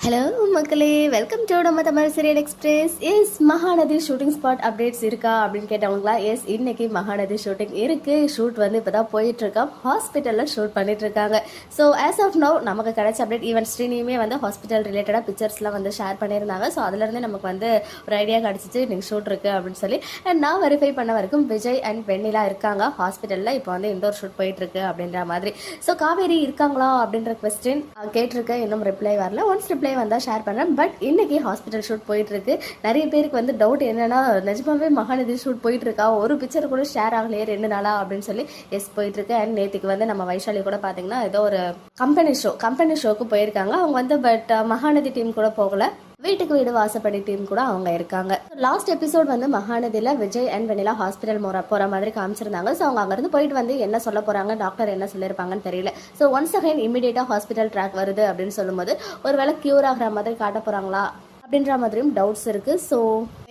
Hello மக்களே, welcome to நம்ம Tamil serial express. Yes, Mahanadhi shooting spot updates இருக்கா அப்படின்னு கேட்டவங்களா? எஸ், இன்னைக்கு மகாநதி ஷூட்டிங் இருக்கு. ஷூட் வந்து இப்போதான் போயிட்டு இருக்கா, ஹாஸ்பிட்டல்ல ஷூட் பண்ணிட்டு இருக்காங்க. ஸோ ஆஸ் ஆஃப் நவ் நமக்கு கிடைச்ச அப்டேட், ஈவன் ஸ்ரீனியுமே வந்து ஹாஸ்பிட்டல் ரிலேட்டடாக பிக்சர்ஸ்லாம் வந்து ஷேர் பண்ணியிருந்தாங்க. ஸோ அதுலேருந்து நமக்கு வந்து ஒரு ஐடியா கிடச்சிச்சு இன்னைக்கு ஷூட் இருக்கு அப்படின்னு சொல்லி. அண்ட் நான் வெரிஃபை பண்ண வரைக்கும் விஜய் அண்ட் வெண்ணிலா இருக்காங்க ஹாஸ்பிட்டலில். இப்போ வந்து இண்டோர் ஷூட் போயிட்டு இருக்கு அப்படின்ற மாதிரி. ஸோ காவேரி இருக்காங்களா அப்படின்ற கொஸ்டின் கேட்டிருக்கேன், இன்னும் ரிப்ளை வரல. ஒன்ஸ் ரிப்ளை வந்தால் ஷேர் பண்ணுறேன். பட் இன்னைக்கு ஹாஸ்பிட்டல் ஷூட் போயிட்டு இருக்கு. நிறைய பேருக்கு வந்து டவுட் என்னன்னா, நிஜமாவே மகாநதி ஷூட் போயிட்டு இருக்கா, ஒரு பிக்சர் கூட ஷேர் ஆகலையே 2 நாளா அப்படின்னு சொல்லி. எஸ், போயிட்டு இருக்கு. அண்ட் நேற்றுக்கு வந்து நம்ம வைஷாலி கூட பார்த்தீங்கன்னா ஏதோ ஒரு கம்பெனி ஷோக்கு போயிருக்காங்க அவங்க வந்து. பட் மகாநதி டீம் கூட போகல, வீட்டுக்கு வீடு வாசப்படி டீம் கூட அவங்க இருக்காங்க. லாஸ்ட் எபிசோட் வந்து மகாநதியில விஜய் அண்ட் வெண்ணிலா ஹாஸ்பிட்டல் போற மாதிரி காமிச்சிருந்தாங்க. ஸோ அவங்க அங்கிருந்து போயிட்டு வந்து என்ன சொல்ல போறாங்க, டாக்டர் என்ன சொல்லியிருப்பாங்கன்னு தெரியல. ஸோ ஒன்ஸ் அகைன் இமீடியட்டா ஹாஸ்பிட்டல் ட்ராக் வருது அப்படின்னு சொல்லும்போது ஒருவேளை கியூர் ஆகிற மாதிரி காட்ட போறாங்களா அப்படின்ற மாதிரியும் டவுட்ஸ் இருக்கு. ஸோ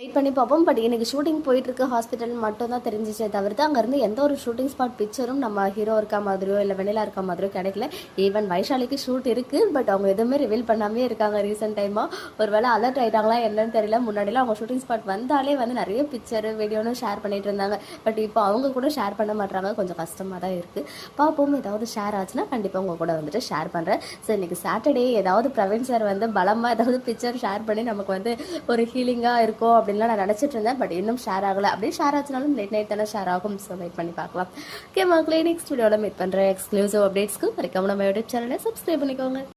வெயிட் பண்ணி பார்ப்போம். பட் இன்னைக்கு ஷூட்டிங் போயிட்டு இருக்கு ஹாஸ்பிட்டல் மட்டும் தான் தெரிஞ்சிச்சே தவிர்த்து அங்கேருந்து எந்த ஒரு ஷூட்டிங் ஸ்பாட் பிக்சரும் நம்ம ஹீரோ இருக்க மாதிரியோ இல்லை வெண்ணிலா இருக்க மாதிரியோ கிடைக்கல. ஈவன் வைஷாலிக்கு ஷூட் இருக்கு, பட் அவங்க எதுவுமே ரிவீல் பண்ணாமே இருக்காங்க ரீசெண்ட் டைமா. ஒருவேளை அலர்ட் ஆயிட்டாங்களா என்னன்னு தெரியல. முன்னாடிலாம் அவங்க ஷூட்டிங் ஸ்பாட் வந்தாலே வந்து நிறைய பிக்சர் வீடியோன்னு ஷேர் பண்ணிட்டு இருந்தாங்க. பட் இப்போ அவங்க கூட ஷேர் பண்ண மாட்டாங்க, கொஞ்சம் கஷ்டமாக தான் இருக்கு. பார்ப்போம், ஏதாவது ஷேர் ஆச்சுன்னா கண்டிப்பாக உங்க கூட வந்துட்டு ஷேர் பண்ணுறேன். ஸோ இன்னைக்கு சாட்டர்டே ஏதாவது பிரவீன் சார் வந்து பலமாக ஏதாவது பிக்சர் ஷேர் பண்ணி நமக்கு வந்து ஒரு ஹீலிங்காக இருக்கும் அப்படின்லாம் நான் நினச்சிட்டு இருந்தேன். பட் இன்னும் ஷேர் ஆகலை. அப்படியே ஷேர் ஆச்சுனாலும் லேட் நைட் தானே ஷேர் ஆகும். ஸோ வெயிட் பண்ணி பார்க்கலாம். ஓகே மக்களே, நெக்ஸ்ட் வீடியோவில் மீட் பண்ணுறேன். எக்ஸ்க்ளூசிவ் அப்டேட்ஸ்க்கு மறக்காம நம்ம யூடியூப் சேனலை சப்ஸ்கிரைப் பண்ணிக்கோங்க.